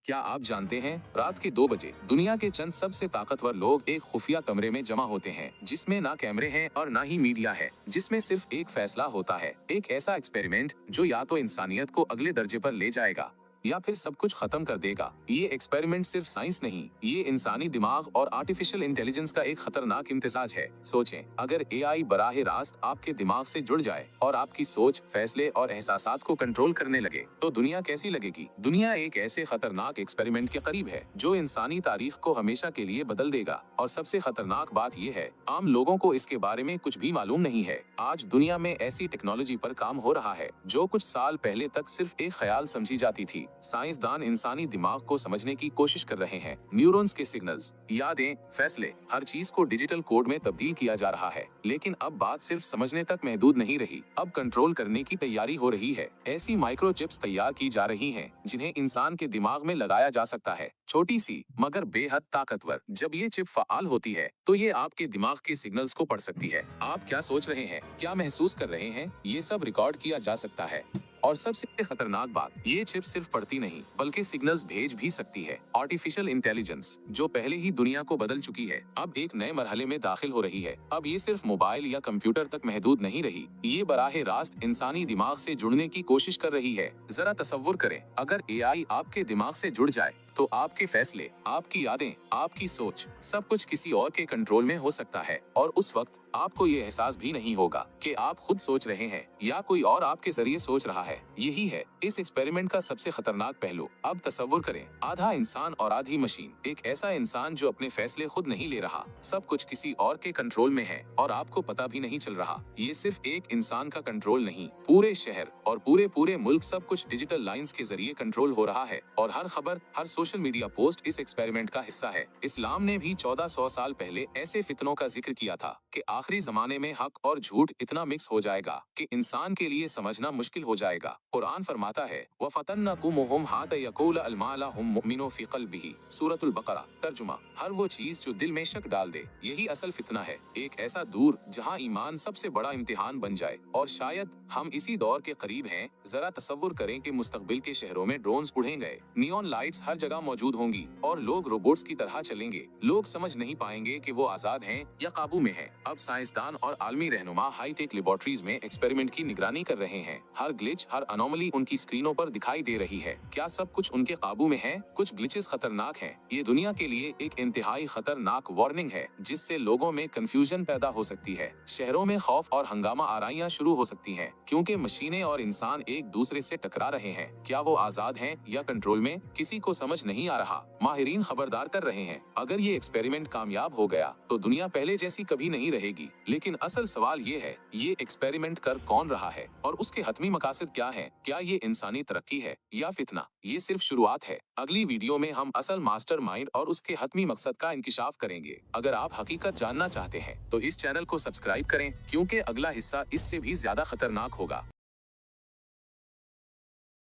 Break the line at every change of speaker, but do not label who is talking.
क्या आप जानते हैं रात के 2 बजे दुनिया के चंद सबसे ताकतवर लोग एक खुफिया कमरे में जमा होते हैं जिसमें ना कैमरे हैं और ना ही मीडिया है, जिसमें सिर्फ एक फैसला होता है, एक ऐसा एक्सपेरिमेंट जो या तो इंसानियत को अगले दर्जे पर ले जाएगा या फिर सब कुछ खत्म कर देगा। ये एक्सपेरिमेंट सिर्फ साइंस नहीं, ये इंसानी दिमाग और आर्टिफिशियल इंटेलिजेंस का एक खतरनाक इम्तिजाज है। सोचें, अगर एआई बराह रास्त आपके दिमाग से जुड़ जाए और आपकी सोच, फैसले और एहसासात को कंट्रोल करने लगे, तो दुनिया कैसी लगेगी? दुनिया एक ऐसे खतरनाक एक्सपेरिमेंट के करीब है जो इंसानी तारीख को हमेशा के लिए बदल देगा। और सबसे खतरनाक बात यह है, आम लोगों को इसके बारे में कुछ भी मालूम नहीं है। आज दुनिया में ऐसी टेक्नोलॉजी पर काम हो रहा है जो कुछ साल पहले तक सिर्फ एक ख्याल समझी जाती थी। साइंसदान इंसानी दिमाग को समझने की कोशिश कर रहे हैं। न्यूरॉन्स के सिग्नल्स, यादें, फैसले, हर चीज को डिजिटल कोड में तब्दील किया जा रहा है। लेकिन अब बात सिर्फ समझने तक महदूद नहीं रही, अब कंट्रोल करने की तैयारी हो रही है। ऐसी माइक्रोचिप्स तैयार की जा रही हैं जिन्हें इंसान के दिमाग में लगाया जा सकता है, छोटी सी मगर बेहद ताकतवर। जब ये चिप फाल होती है तो ये आपके दिमाग के सिग्नल्स को पढ़ सकती है। आप क्या सोच रहे हैं, क्या महसूस कर रहे हैं, ये सब रिकॉर्ड किया जा सकता है। और सबसे खतरनाक बात, ये चिप सिर्फ पढ़ती नहीं बल्कि सिग्नल्स भेज भी सकती है। आर्टिफिशियल इंटेलिजेंस जो पहले ही दुनिया को बदल चुकी है, अब एक नए मरहले में दाखिल हो रही है। अब ये सिर्फ मोबाइल या कंप्यूटर तक महदूद नहीं रही, ये बराह रास्त इंसानी दिमाग से जुड़ने की कोशिश कर रही है। जरा तसव्वुर करें, अगर एआई आपके दिमाग से जुड़ जाए तो आपके फैसले, आपकी यादें, आपकी सोच, सब कुछ किसी और के कंट्रोल में हो सकता है। और उस वक्त आपको ये एहसास भी नहीं होगा कि आप खुद सोच रहे हैं या कोई और आपके जरिए सोच रहा है। यही है इस एक्सपेरिमेंट का सबसे खतरनाक पहलू। अब तसव्वुर करें, आधा इंसान और आधी मशीन। एक ऐसा इंसान जो अपने फैसले खुद नहीं ले रहा, सब कुछ किसी और के कंट्रोल में है और आपको पता भी नहीं चल रहा। ये सिर्फ एक इंसान का कंट्रोल नहीं, पूरे शहर और पूरे मुल्क, सब कुछ डिजिटल लाइंस के जरिए कंट्रोल हो रहा है। और हर खबर, हर सोशल मीडिया पोस्ट इस एक्सपेरिमेंट का हिस्सा है। इस्लाम ने भी 1400 साल पहले ऐसे फितनों का जिक्र किया था कि आखिरी जमाने में हक और झूठ इतना मिक्स हो जाएगा कि इंसान के लिए समझना मुश्किल हो जाएगा। कुरान फरमाता है, वफतन्नकुमुहुम हात्ता यक़ूल अलमाला हुम मुमिनो फी क़ल्बिही, सूरतुल बकरा। तर्जुमा, हर वो चीज जो दिल में शक डाल दे, यही असल फितना है। एक ऐसा दूर जहां ईमान सबसे बड़ा इम्तिहान बन जाए। और शायद हम इसी दौर के करीब हैं। जरा तसव्वुर करें कि मुस्तकबिल के शहरों में ड्रोन्स उड़ेंगे, नियॉन लाइट्स हर जगह मौजूद होंगी और लोग रोबोट्स की तरह चलेंगे। लोग समझ नहीं पाएंगे कि वो आजाद हैं या काबू में हैं। अब साइंसदान और आलमी रहनुमा हाईटेक लेबोरेटरीज में एक्सपेरिमेंट की निगरानी कर रहे हैं। हर ग्लिच, हर अनोमली उनकी स्क्रीनों पर दिखाई दे रही है। क्या सब कुछ उनके काबू में है? कुछ ग्लिचेस खतरनाक हैं। ये दुनिया के लिए एक इंतहाई खतरनाक वार्निंग है जिससे लोगों में कंफ्यूजन पैदा हो सकती है। शहरों में खौफ और हंगामा आराइयां शुरू हो सकती हैं क्योंकि मशीनें और इंसान एक दूसरे से टकरा रहे हैं। क्या वो आजाद हैं या कंट्रोल में? किसी को समझ नहीं आ रहा। माहिरीन खबरदार कर रहे हैं, अगर ये एक्सपेरिमेंट कामयाब हो गया तो दुनिया पहले जैसी कभी नहीं रहेगी। लेकिन असल सवाल ये है, ये एक्सपेरिमेंट कर कौन रहा है और उसके हतमी मकासद क्या है? क्या ये इंसानी तरक्की है या फितना? ये सिर्फ शुरुआत है। अगली वीडियो में हम असल मास्टरमाइंड और उसके हतमी मकसद का इंकिशाफ करेंगे। अगर आप हकीकत जानना चाहते हैं तो इस चैनल को सब्सक्राइब करें क्योंकि अगला हिस्सा इससे भी ज्यादा खतरनाक होगा।